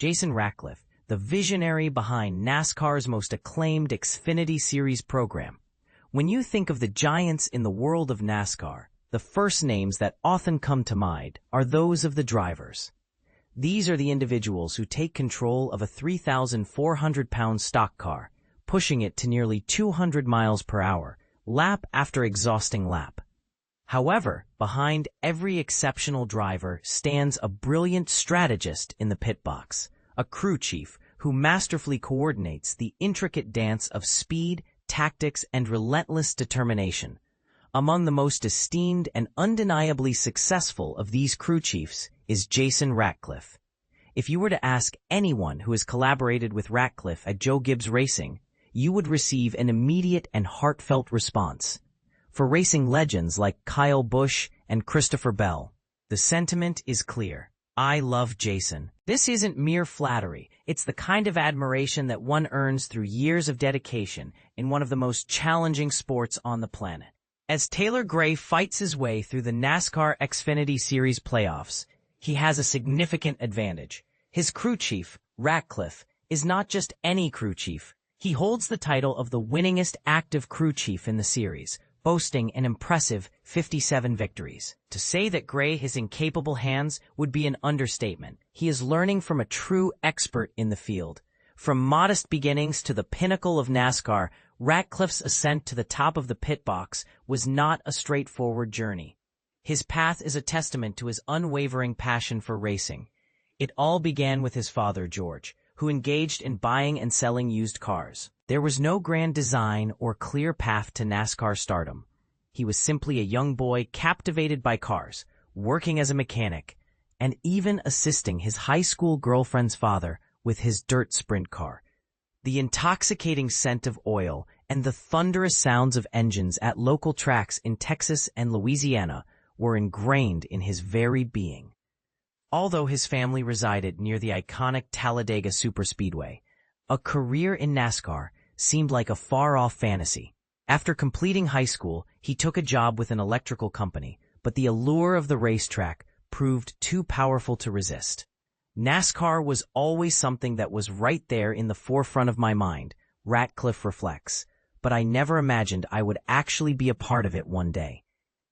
Jason Ratcliff, the visionary behind NASCAR's most acclaimed Xfinity Series program. When you think of the giants in the world of NASCAR, the first names that often come to mind are those of the drivers. These are the individuals who take control of a 3,400-pound stock car, pushing it to nearly 200 miles per hour, lap after exhausting lap. However, behind every exceptional driver stands a brilliant strategist in the pit box, a crew chief who masterfully coordinates the intricate dance of speed, tactics, and relentless determination. Among the most esteemed and undeniably successful of these crew chiefs is Jason Ratcliff. If you were to ask anyone who has collaborated with Ratcliff at Joe Gibbs Racing, you would receive an immediate and heartfelt response. For racing legends like Kyle Busch and Christopher Bell, the sentiment is clear. I love Jason. This isn't mere flattery. It's the kind of admiration that one earns through years of dedication in one of the most challenging sports on the planet. As Taylor Gray fights his way through the NASCAR Xfinity Series playoffs, he has a significant advantage. His crew chief, Ratcliff, is not just any crew chief. He holds the title of the winningest active crew chief in the series, boasting an impressive 57 victories. To say that Gray is in capable hands would be an understatement. He is learning from a true expert in the field. From modest beginnings to the pinnacle of NASCAR, Ratcliff's ascent to the top of the pit box was not a straightforward journey. His path is a testament to his unwavering passion for racing. It all began with his father, George, who engaged in buying and selling used cars. There was no grand design or clear path to NASCAR stardom. He was simply a young boy captivated by cars, working as a mechanic, and even assisting his high school girlfriend's father with his dirt sprint car. The intoxicating scent of oil and the thunderous sounds of engines at local tracks in Texas and Louisiana were ingrained in his very being. Although his family resided near the iconic Talladega Superspeedway, a career in NASCAR seemed like a far-off fantasy. After completing high school, he took a job with an electrical company, but the allure of the racetrack proved too powerful to resist. NASCAR was always something that was right there in the forefront of my mind, Ratcliff reflects, but I never imagined I would actually be a part of it one day.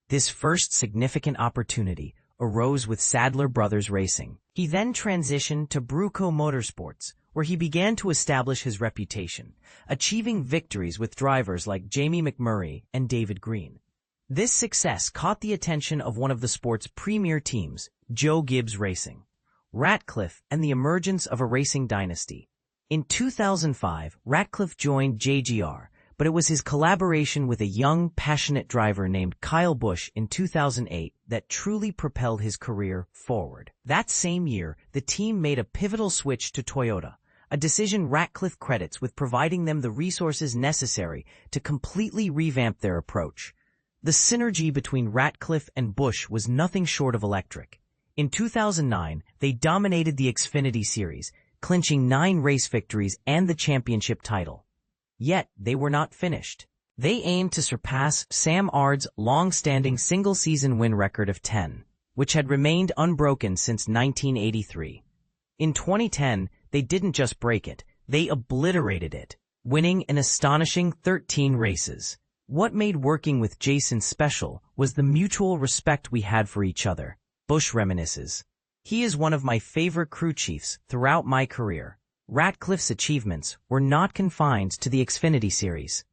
This first significant opportunity arose with Sadler Brothers Racing. He then transitioned to Bruco Motorsports, where he began to establish his reputation, achieving victories with drivers like Jamie McMurray and David Green. This success caught the attention of one of the sport's premier teams, Joe Gibbs Racing. Ratcliff and the emergence of a racing dynasty. In 2005, Ratcliff joined JGR, but it was his collaboration with a young, passionate driver named Kyle Busch in 2008 that truly propelled his career forward. That same year, the team made a pivotal switch to Toyota, a decision Ratcliff credits with providing them the resources necessary to completely revamp their approach. The synergy between Ratcliff and Busch was nothing short of electric. In 2009, they dominated the Xfinity Series, clinching 9 race victories and the championship title. Yet, they were not finished. They aimed to surpass Sam Ard's long-standing single-season win record of 10, which had remained unbroken since 1983. In 2010, they didn't just break it, they obliterated it, winning an astonishing 13 races. What made working with Jason special was the mutual respect we had for each other. Busch reminisces. He is one of my favorite crew chiefs throughout my career. Ratcliff's achievements were not confined to the Xfinity Series.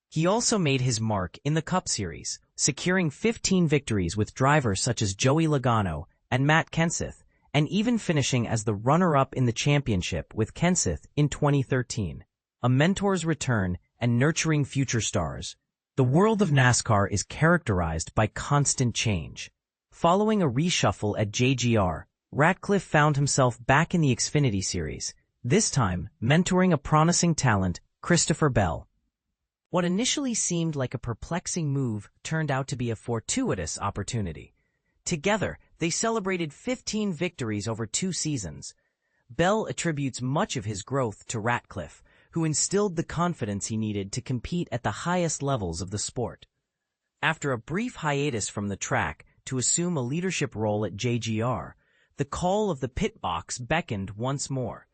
He also made his mark in the Cup Series, securing 15 victories with drivers such as Joey Logano and Matt Kenseth, and even finishing as the runner-up in the championship with Kenseth in 2013. A mentor's return and nurturing future stars. The world of NASCAR is characterized by constant change. Following a reshuffle at JGR, Ratcliff found himself back in the Xfinity Series, this time mentoring a promising talent, Christopher Bell. What initially seemed like a perplexing move turned out to be a fortuitous opportunity. Together, they celebrated 15 victories over 2 seasons. Bell attributes much of his growth to Ratcliff, who instilled the confidence he needed to compete at the highest levels of the sport. After a brief hiatus from the track to assume a leadership role at JGR, the call of the pit box beckoned once more.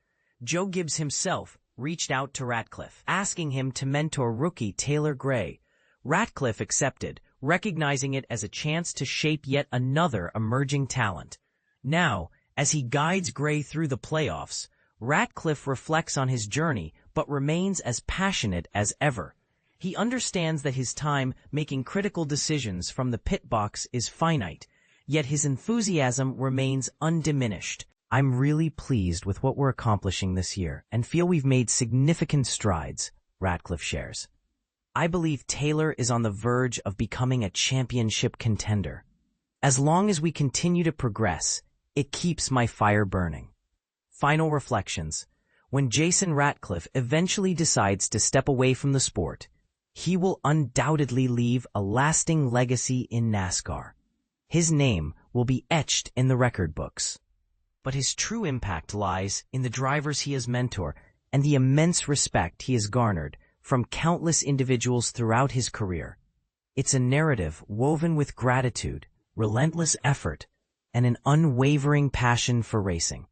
Joe Gibbs himself reached out to Ratcliff, asking him to mentor rookie Taylor Gray. Ratcliff accepted, recognizing it as a chance to shape yet another emerging talent. Now, as he guides Gray through the playoffs, Ratcliff reflects on his journey but remains as passionate as ever. He understands that his time making critical decisions from the pit box is finite, yet his enthusiasm remains undiminished. I'm really pleased with what we're accomplishing this year and feel we've made significant strides, Ratcliff shares. I believe Taylor is on the verge of becoming a championship contender. As long as we continue to progress, it keeps my fire burning. Final reflections. When Jason Ratcliff eventually decides to step away from the sport, he will undoubtedly leave a lasting legacy in NASCAR. His name will be etched in the record books. But his true impact lies in the drivers he has mentored and the immense respect he has garnered from countless individuals throughout his career. It's a narrative woven with gratitude, relentless effort, and an unwavering passion for racing.